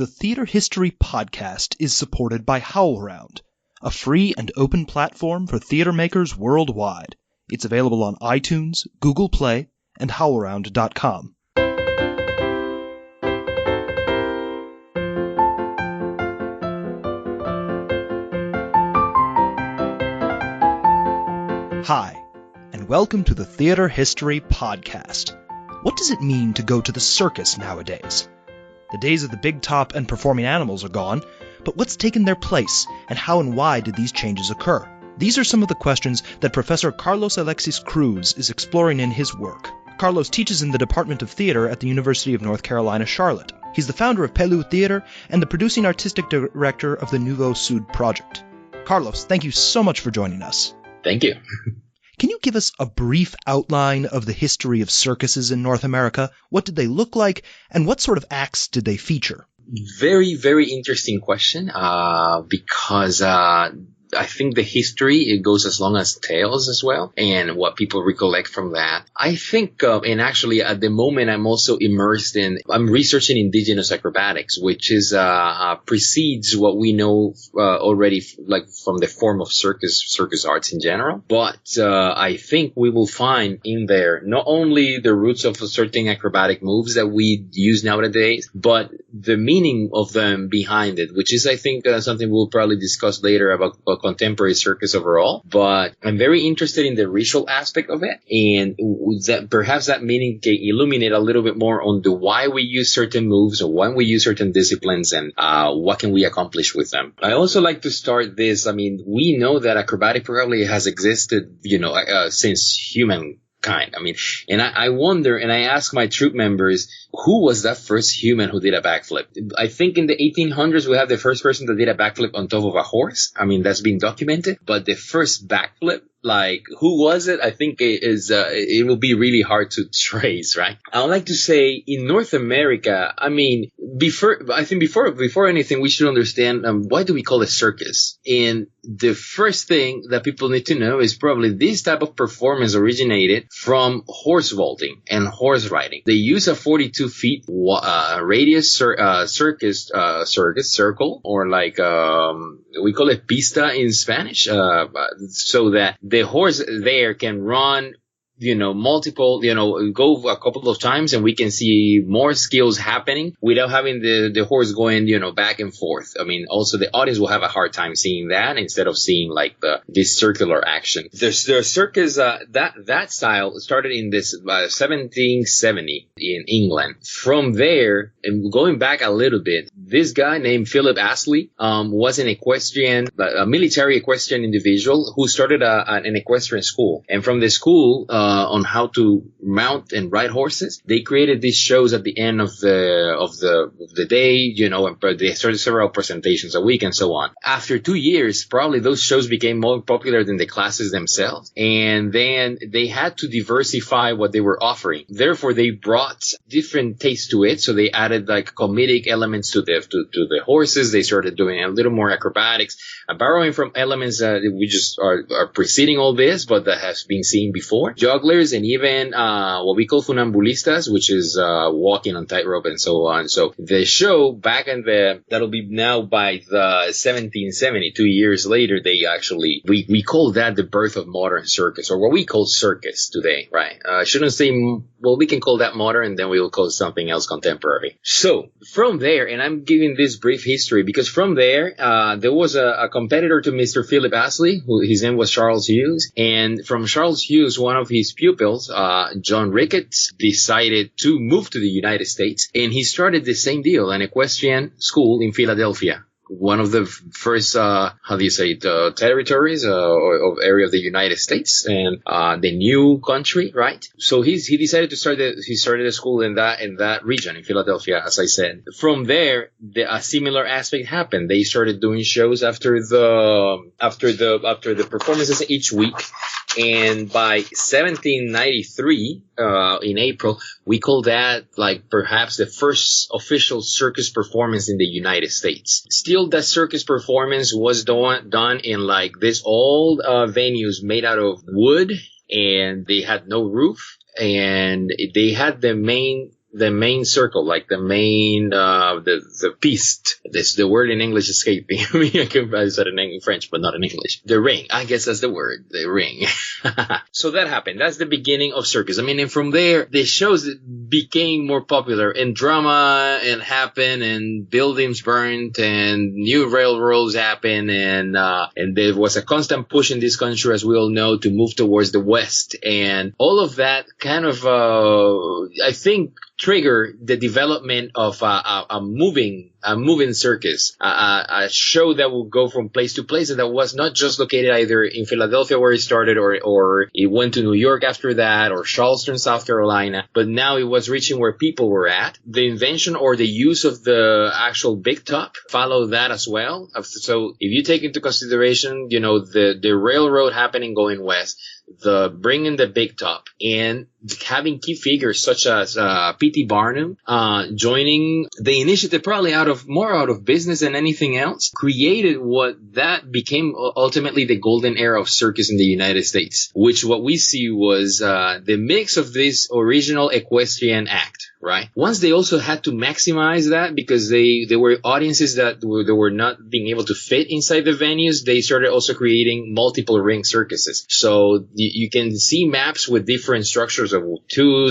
The Theater History Podcast is supported by HowlRound, a free and open platform for theater makers worldwide. It's available on iTunes, Google Play, and howlround.com. Hi, and welcome to the Theater History Podcast. What does it mean to go to the circus nowadays? The days of the big top and performing animals are gone, but what's taken their place, and how and why did these changes occur? These are some of the questions that Professor CarlosAlexis Cruz is exploring in his work. Carlos teaches in the Department of Theater at the University of North Carolina, Charlotte. He's the founder of Pelou Theater and the producing artistic director of the Nouveau Sud project. Carlos, thank you so much for joining us. Thank you. Can you give us a brief outline of the history of circuses in North America? What did they look like, and what sort of acts did they feature? Very, very interesting question, because I think the history, it goes as long as tales as well, and what people recollect from that. I think, and actually at the moment I'm also I'm researching indigenous acrobatics, which is, precedes what we know, already, like from the form of circus arts in general. But, I think we will find in there not only the roots of certain acrobatic moves that we use nowadays, but the meaning of them behind it, which is, I think, something we'll probably discuss later about contemporary circus overall. But I'm very interested in the ritual aspect of it, and that perhaps that meaning can illuminate a little bit more on the why we use certain moves or when we use certain disciplines and what can we accomplish with them. I also like to start this. I mean, we know that acrobatic probably has existed, since humankind. I mean, and I wonder, and I ask my troop members, who was that first human who did a backflip? I think in the 1800s, we have the first person that did a backflip on top of a horse. I mean, that's been documented. But the first backflip, like, who was it? I think it will be really hard to trace, right? I would like to say in North America, I mean, before anything, we should understand, why do we call it circus? And the first thing that people need to know is probably this type of performance originated from horse vaulting and horse riding. They use a 42 feet radius circus circle, or like we call it pista in Spanish, so that the horse there can run, multiple, go a couple of times, and we can see more skills happening without having the horse going, back and forth. I mean, also the audience will have a hard time seeing that instead of seeing like this circular action. The circus, that style started in this 1770 in England. From there, and going back a little bit, this guy named Philip Astley was an equestrian, a military equestrian individual who started an equestrian school. And from the school, on how to mount and ride horses, they created these shows at the end of the day, and they started several presentations a week and so on. After 2 years, probably those shows became more popular than the classes themselves, and then they had to diversify what they were offering. Therefore, they brought different tastes to it. So they added like comedic elements to the horses. They started doing a little more acrobatics, borrowing from elements that we just are preceding all this, but that has been seen before. Jugglers, and even what we call funambulistas, which is walking on tightrope and so on. So the show back in that'll be now by the 1770, 2 years later, they actually, we call that the birth of modern circus, or what we call circus today, right? I shouldn't say, well, we can call that modern, and then we will call something else contemporary. So from there, and I'm giving this brief history because from there, there was a competitor to Mr. Philip Astley, his name was Charles Hughes, and from Charles Hughes, one of his pupils, John Ricketts, decided to move to the United States, and he started the same deal, an equestrian school in Philadelphia. One of the first, territories or area of the United States, and the new country, right? So he decided to he started a school in that region in Philadelphia, as I said. From there, a similar aspect happened. They started doing shows after the performances each week. And by 1793, in April, we call that like perhaps the first official circus performance in the United States. Still, that circus performance was done in like this old venues made out of wood, and they had no roof, and they had the main the main circle, like the main, the piste. The word in English escaping me. I said it in French, but not in English. The ring. I guess that's the word. The ring. So that happened. That's the beginning of Circus. I mean, and from there, the shows became more popular, and drama and happened, and buildings burned, and new railroads happened, and there was a constant push in this country, as we all know, to move towards the West, and all of that kind of, I think, trigger the development of a moving circus, a show that would go from place to place, and that was not just located either in Philadelphia where it started, or it went to New York after that, or Charleston, South Carolina, but now it was reaching where people were at. The invention or the use of the actual big top followed that as well. So if you take into consideration, the railroad happening going west, the bringing the big top, and having key figures such as P.T. Barnum joining the initiative, probably more out of business than anything else, created what that became ultimately the golden era of circus in the United States, which what we see was the mix of this original equestrian act. Right. Once they also had to maximize that because they were audiences that were not being able to fit inside the venues, they started also creating multiple ring circuses. So you can see maps with different structures of 2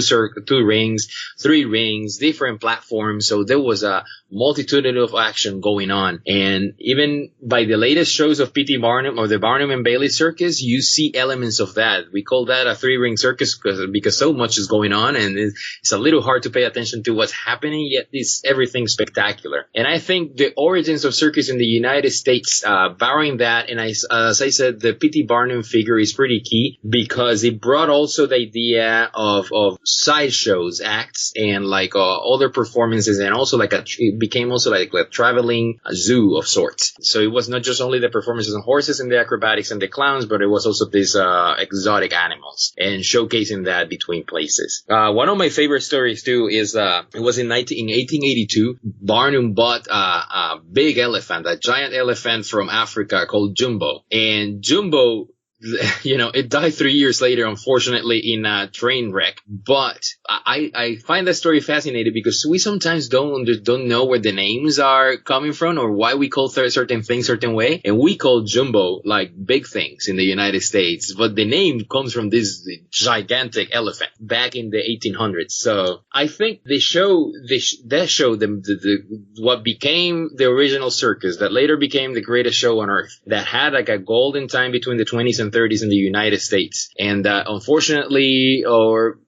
rings, 3 rings, different platforms. So there was a multitude of action going on. And even by the latest shows of P.T. Barnum or the Barnum and Bailey Circus, you see elements of that. We call that a 3-ring circus because so much is going on, and it's a little hard to pay attention to what's happening, yet everything's spectacular. And I think the origins of circus in the United States, borrowing that, and as I said, the P.T. Barnum figure is pretty key because it brought also the idea of sideshows, acts, and like other performances, and also it became also like a traveling zoo of sorts. So it was not just only the performances on horses and the acrobatics and the clowns, but it was also these exotic animals and showcasing that between places. One of my favorite stories too is it was in 1882. Barnum bought a big elephant, a giant elephant from Africa called Jumbo, and Jumbo, it died 3 years later, unfortunately, in a train wreck. But I find that story fascinating because we sometimes don't know where the names are coming from or why we call certain things certain way. And we call Jumbo like big things in the United States, but the name comes from this gigantic elephant back in the 1800s. So I think what became the original circus that later became the greatest show on earth, that had like a golden time between the 20s and 30s in the United States. And unfortunately, or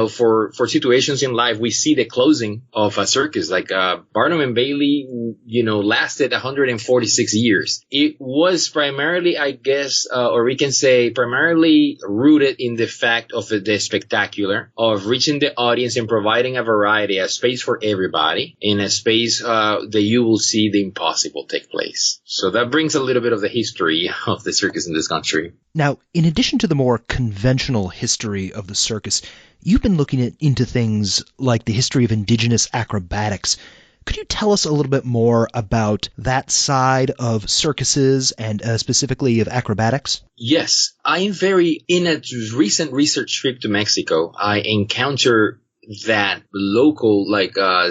for situations in life, we see the closing of a circus. Like Barnum and Bailey, lasted 146 years. It was primarily, I guess, or we can say primarily rooted in the fact of the spectacular, of reaching the audience and providing a variety, a space for everybody, in a space that you will see the impossible take place. So that brings a little bit of the history of the circus in this country. Now, in addition to the more conventional history of the circus, you've been looking into things like the history of indigenous acrobatics. Could you tell us a little bit more about that side of circuses and specifically of acrobatics? Yes. In a recent research trip to Mexico, I encountered that local,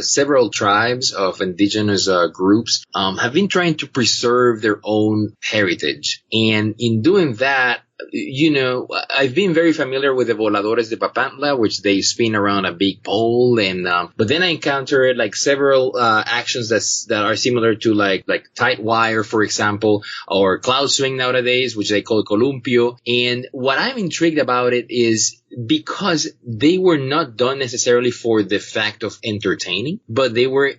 several tribes of indigenous groups have been trying to preserve their own heritage. And in doing that, I've been very familiar with the voladores de Papantla, which they spin around a big pole, and but then I encountered several actions that are similar to like tight wire, for example, or cloud swing nowadays, which they call columpio. And what I'm intrigued about it is because they were not done necessarily for the fact of entertaining, but they were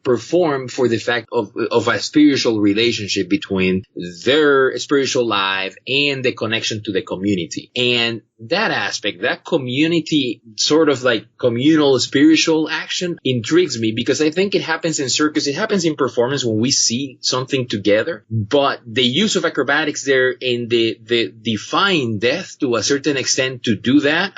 performed for the fact of a spiritual relationship between their spiritual life and the connection to the community. And that aspect, that community sort of like communal spiritual action intrigues me because I think it happens in circus, it happens in performance when we see something together, but the use of acrobatics there and the defying death to a certain extent to do that,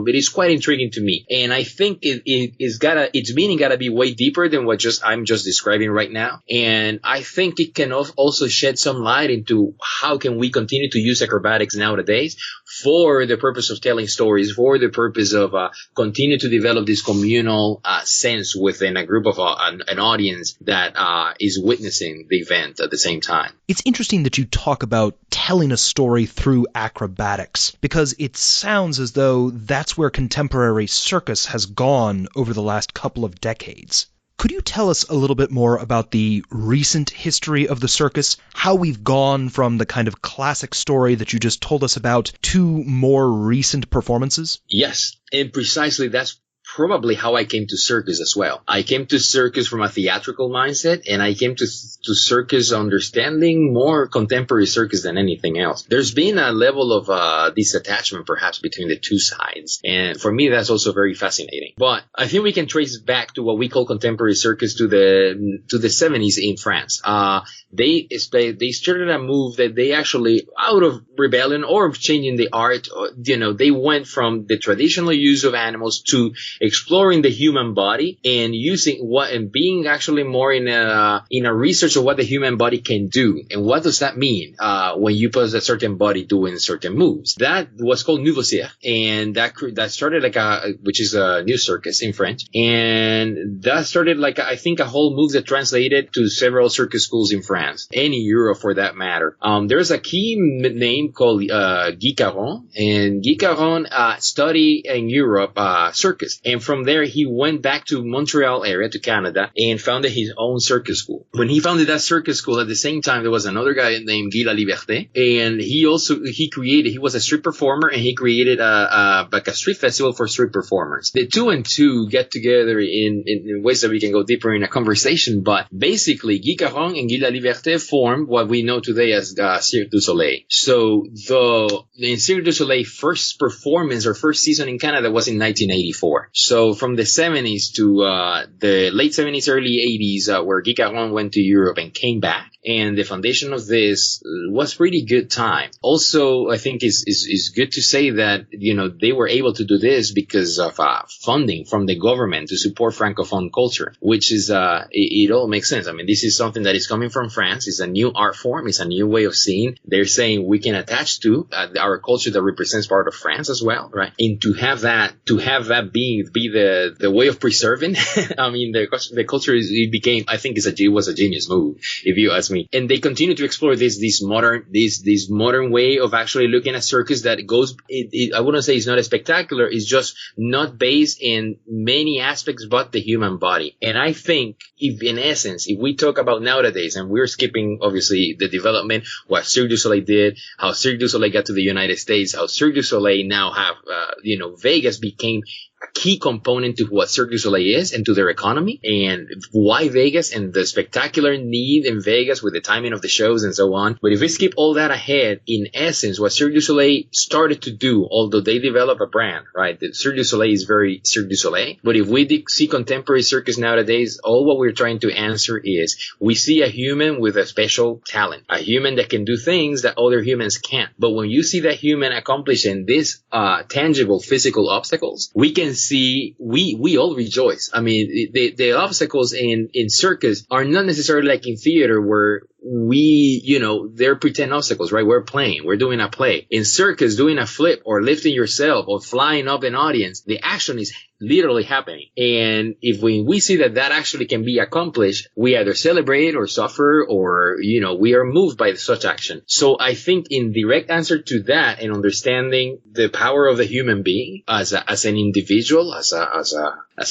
it is quite intriguing to me. And I think its meaning gotta be way deeper than what I'm just describing right now. And I think it can also shed some light into how can we continue to use acrobatics nowadays for the the purpose of telling stories, for the purpose of continue to develop this communal sense within a group of an audience that is witnessing the event at the same time. It's interesting that you talk about telling a story through acrobatics, because it sounds as though that's where contemporary circus has gone over the last couple of decades. Could you tell us a little bit more about the recent history of the circus, how we've gone from the kind of classic story that you just told us about to more recent performances? Yes, and precisely that's probably how I came to circus as well. I came to circus from a theatrical mindset, and I came to circus understanding more contemporary circus than anything else. There's been a level of disattachment perhaps between the two sides, and for me that's also very fascinating. But I think we can trace back to what we call contemporary circus to the 70s in France. They started a move that they actually, out of rebellion or changing the art, they went from the traditional use of animals to exploring the human body and being actually more in a research of what the human body can do. And what does that mean when you put a certain body doing certain moves? That was called Nouveau Cirque, and that started which is a new circus in French, and that started I think a whole move that translated to several circus schools in France and in Europe for that matter. There's a key name called Guy Caron, and Guy Caron studied in Europe circus. And from there, he went back to Montreal area, to Canada, and founded his own circus school. When he founded that circus school, at the same time, there was another guy named Guy Laliberté, and he was a street performer, and he created a street festival for street performers. The two and two get together in ways that we can go deeper in a conversation, but basically, Guy Caron and Guy Laliberté formed what we know today as Cirque du Soleil. So the Cirque du Soleil first performance or first season in Canada was in 1984. So from the 70s to the late 70s, early 80s, where Guy Caron went to Europe and came back. And the foundation of this was pretty good time. Also, I think is good to say that, they were able to do this because of funding from the government to support Francophone culture, which is, it all makes sense. I mean, this is something that is coming from France. It's a new art form. It's a new way of seeing. They're saying we can attach to our culture that represents part of France as well, right? And to have that be the way of preserving, I mean, the culture was a genius move, if you ask me. And they continue to explore this modern way of actually looking at circus that goes, I wouldn't say it's not as spectacular, it's just not based in many aspects but the human body. And I think if we talk about nowadays, and we're skipping obviously the development, what Cirque du Soleil did, how Cirque du Soleil got to the United States, how Cirque du Soleil now have, Vegas became a key component to what Cirque du Soleil is and to their economy, and why Vegas and the spectacular need in Vegas with the timing of the shows and so on. But if we skip all that ahead, in essence, what Cirque du Soleil started to do, although they develop a brand, right? The Cirque du Soleil is very Cirque du Soleil. But if we see contemporary circus nowadays, all what we're trying to answer is we see a human with a special talent, a human that can do things that other humans can't. But when you see that human accomplishing these tangible physical obstacles, we can see, we all rejoice. I mean, the obstacles in circus are not necessarily like in theater where they're pretend obstacles, right? We're doing a play. In circus, doing a flip or lifting yourself or flying up an audience, the action is literally happening. And if we see that actually can be accomplished, we either celebrate or suffer or, we are moved by such action. So I think in direct answer to that and understanding the power of the human being as an individual, as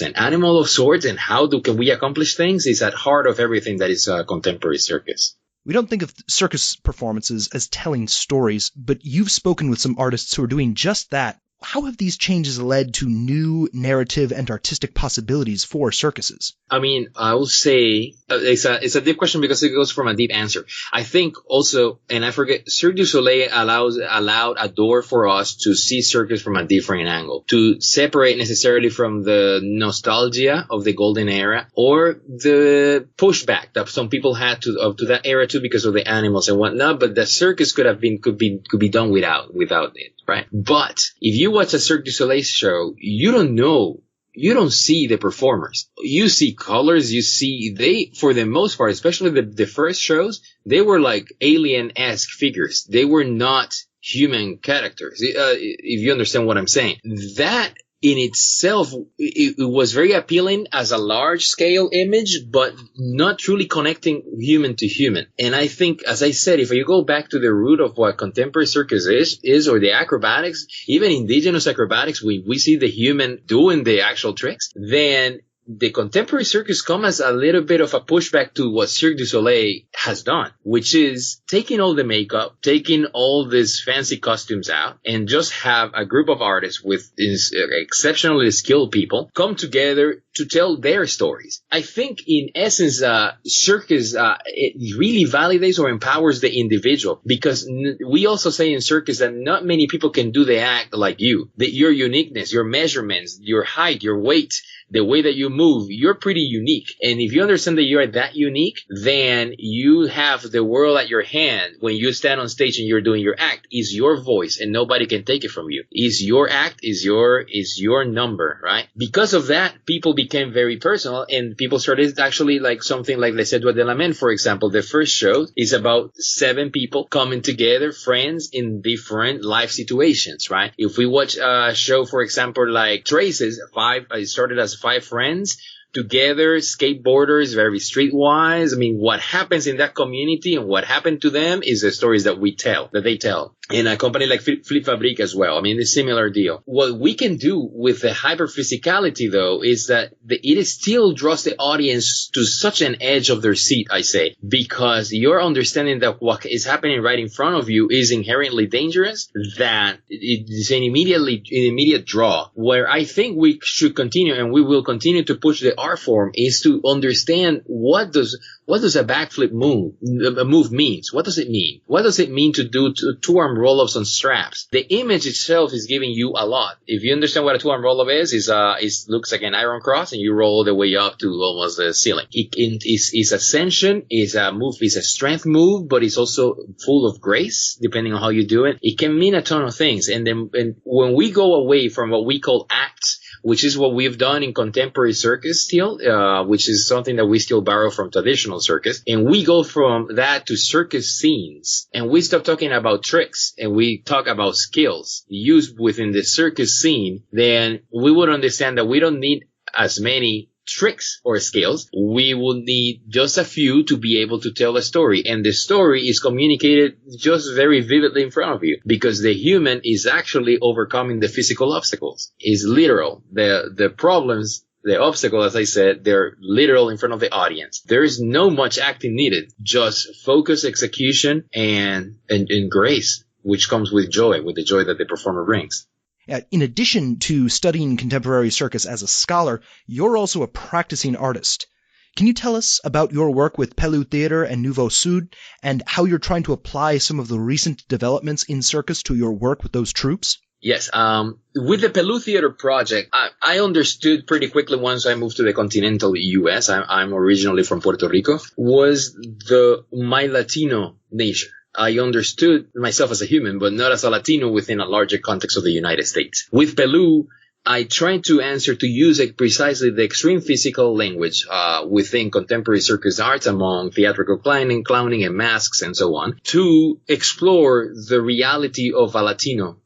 an animal of sorts, and how can we accomplish things is at heart of everything that is contemporary circus. We don't think of circus performances as telling stories, but you've spoken with some artists who are doing just that. How have these changes led to new narrative and artistic possibilities for circuses? I mean, I will say it's a deep question because it goes from a deep answer. I think also, and I forget, Cirque du Soleil allowed a door for us to see circus from a different angle, to separate necessarily from the nostalgia of the golden era or the pushback that some people had to that era too because of the animals and whatnot. But the circus could be done without it. Right. But if you watch a Cirque du Soleil show, you don't see the performers. You see colors. For the most part, especially the first shows, they were like alien-esque figures. They were not human characters. If you understand what I'm saying, that in itself, it was very appealing as a large scale image, but not truly connecting human to human. And I think, as I said, if you go back to the root of what contemporary circus is or the acrobatics, even indigenous acrobatics, we see the human doing the actual tricks, then the contemporary circus comes as a little bit of a pushback to what Cirque du Soleil has done, which is taking all the makeup, taking all these fancy costumes out, and just have a group of artists with exceptionally skilled people come together to tell their stories. I think in essence, circus, it really validates or empowers the individual, because we also say in circus that not many people can do the act like you. That your uniqueness, your measurements, your height, your weight, the way that you move, you're pretty unique. And if you understand that you are that unique, then you have the world at your hand. When you stand on stage and you're doing your act, is your voice and nobody can take it from you. Is your act, is your number, right? Because of that, people became very personal, and people started actually like something like Les Edouards de la Main, for example. The first show is about 7 people coming together, friends in different life situations, right? If we watch a show, for example, like Traces, it started as 5 friends together, skateboarders, very streetwise. I mean, what happens in that community and what happened to them is the stories that they tell. In a company like Flip Fabrique as well. I mean, it's a similar deal. What we can do with the hyper physicality, though, is that it still draws the audience to such an edge of their seat, I say, because you're understanding that what is happening right in front of you is inherently dangerous, that it is an immediate draw. Where I think we should continue, and we will continue to push the art form, is to understand what does a backflip move means? What does it mean? What does it mean to do two-arm roll-ups on straps? The image itself is giving you a lot. If you understand what a two-arm roll-up is looks like an iron cross, and you roll all the way up to almost the ceiling. It's ascension, is a move, is a strength move, but it's also full of grace, depending on how you do it. It can mean a ton of things. And when we go away from what we call acts, which is what we've done in contemporary circus still, which is something that we still borrow from traditional circus. And we go from that to circus scenes. And we stop talking about tricks and we talk about skills used within the circus scene. Then we would understand that we don't need as many tricks or skills. We will need just a few to be able to tell a story, and the story is communicated just very vividly in front of you, because the human is actually overcoming the physical obstacles. Is literal. The problems, the obstacle, as I said, they're literal in front of the audience. There is no much acting needed, just focus, execution, and grace, which comes with joy, with the joy that the performer brings. In addition to studying contemporary circus as a scholar, you're also a practicing artist. Can you tell us about your work with Pelou Theatre and Nouveau Sud, and how you're trying to apply some of the recent developments in circus to your work with those troupes? Yes. With the Pelou Theatre project, I understood pretty quickly once I moved to the continental U.S., I'm originally from Puerto Rico, was my Latino nature. I understood myself as a human, but not as a Latino within a larger context of the United States. With Pelou, I tried to answer to use precisely the extreme physical language within contemporary circus arts, among theatrical clowning and masks and so on, to explore the reality of a Latino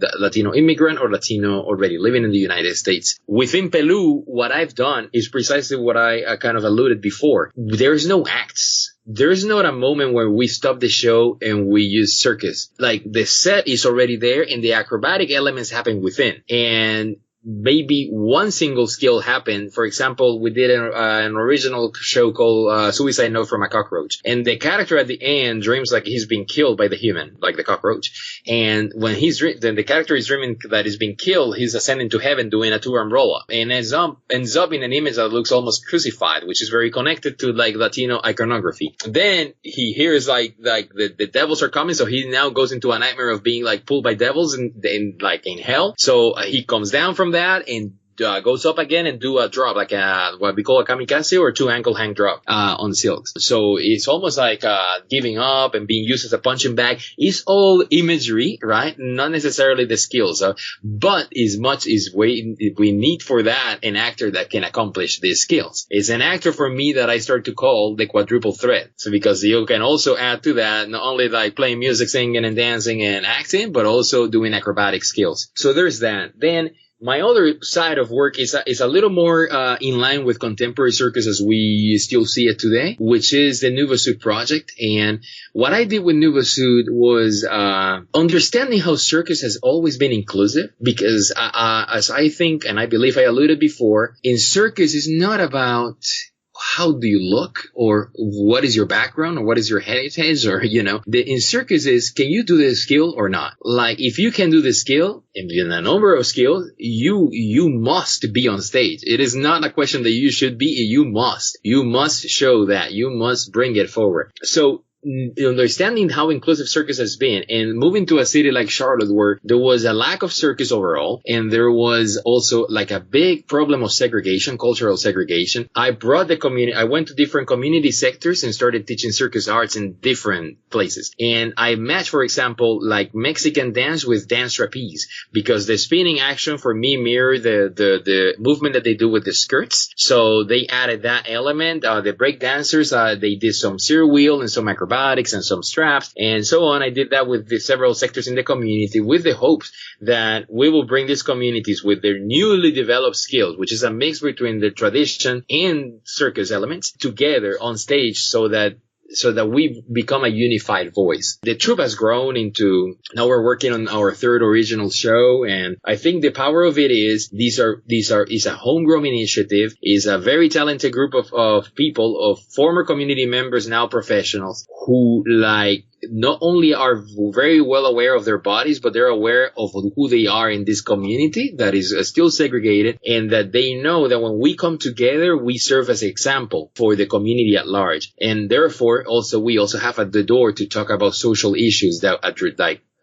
immigrant or Latino already living in the United States. Within Pelou, what I've done is precisely what I kind of alluded before. There's no acts. There's not a moment where we stop the show and we use circus. Like, the set is already there and the acrobatic elements happen within. And maybe one single skill happened. For example, we did an original show called Suicide Note from a Cockroach. And the character at the end dreams like he's being killed by the human, like the cockroach. And when then the character is dreaming that he's being killed, he's ascending to heaven doing a two-arm roll-up. And ends up in an image that looks almost crucified, which is very connected to like Latino iconography. Then he hears like the devils are coming, so he now goes into a nightmare of being like pulled by devils and like in hell. So he comes down from that, and goes up again and do a drop, like what we call a kamikaze or 2 ankle hang drop on silks. So it's almost like giving up and being used as a punching bag. It's all imagery, right? Not necessarily the skills, but as much as we need for that an actor that can accomplish these skills. It's an actor for me that I start to call the quadruple threat. So because you can also add to that not only like playing music, singing and dancing and acting, but also doing acrobatic skills. So there's that. Then my other side of work is a little more in line with contemporary circus as we still see it today, which is the Nouveau Sud project. And what I did with Nouveau Sud was understanding how circus has always been inclusive, because as I think, and I believe I alluded before, in circus is not about how do you look or what is your background or what is your heritage, or, in circus is, can you do this skill or not? Like, if you can do the skill, and in a number of skills, you must be on stage. It is not a question that you should be, you must show that, you must bring it forward. So understanding how inclusive circus has been and moving to a city like Charlotte where there was a lack of circus overall and there was also like a big problem of segregation, cultural segregation. I brought the community, I went to different community sectors and started teaching circus arts in different places. And I matched, for example, like Mexican dance with dance trapeze, because the spinning action for me mirrored the movement that they do with the skirts. So they added that element. The break dancers, they did some zero wheel and some acrobatics and some straps and so on. I did that with the several sectors in the community with the hopes that we will bring these communities with their newly developed skills, which is a mix between the tradition and circus elements, together on stage so that we become a unified voice. The troupe has grown into, now we're working on our third original show, and I think the power of it is is a homegrown initiative, is a very talented group of people, of former community members, now professionals, who not only are very well aware of their bodies, but they're aware of who they are in this community that is still segregated, and that they know that when we come together, we serve as an example for the community at large. And therefore, we also have at the door to talk about social issues that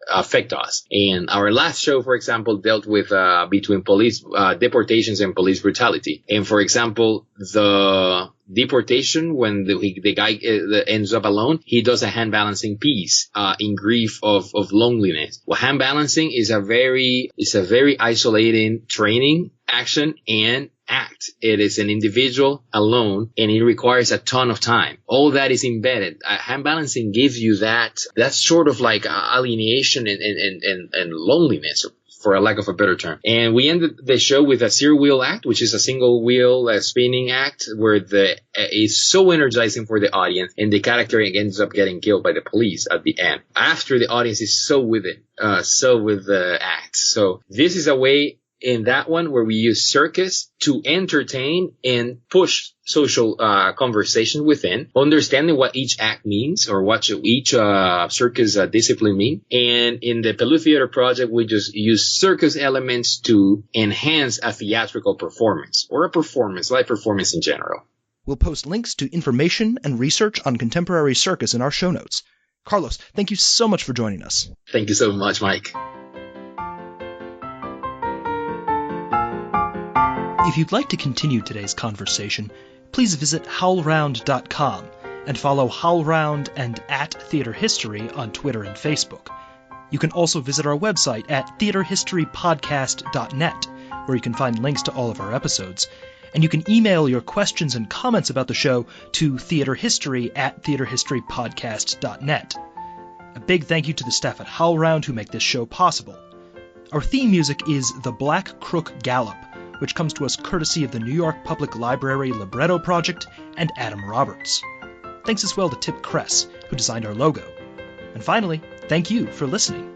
affect us. And our last show, for example, dealt with between police deportations and police brutality. And for example, the deportation, when the guy ends up alone, he does a hand balancing piece in grief of loneliness. Well, hand balancing is a very isolating training action and act. It is an individual alone, and it requires a ton of time. All that is embedded. Hand balancing gives you that sort of like alienation and loneliness, for a lack of a better term. And we ended the show with a zero wheel act, which is a single wheel spinning act, where is so energizing for the audience, and the character ends up getting killed by the police at the end. After the audience is so with the act. So this is a way in that one where we use circus to entertain and push social conversation within, understanding what each act means or what each circus discipline mean. And in the Pelou Theater project, we just use circus elements to enhance a theatrical performance, or a performance, live performance in general. We'll post links to information and research on contemporary circus in our show notes. Carlos, thank you so much for joining us. Thank you so much, Mike. If you'd like to continue today's conversation, please visit howlround.com and follow HowlRound and @TheaterHistory on Twitter and Facebook. You can also visit our website at theaterhistorypodcast.net, where you can find links to all of our episodes. And you can email your questions and comments about the show to theaterhistory@theaterhistorypodcast.net. A big thank you to the staff at HowlRound who make this show possible. Our theme music is The Black Crook Gallop, which comes to us courtesy of the New York Public Library Libretto Project and Adam Roberts. Thanks as well to Tip Kress, who designed our logo. And finally, thank you for listening.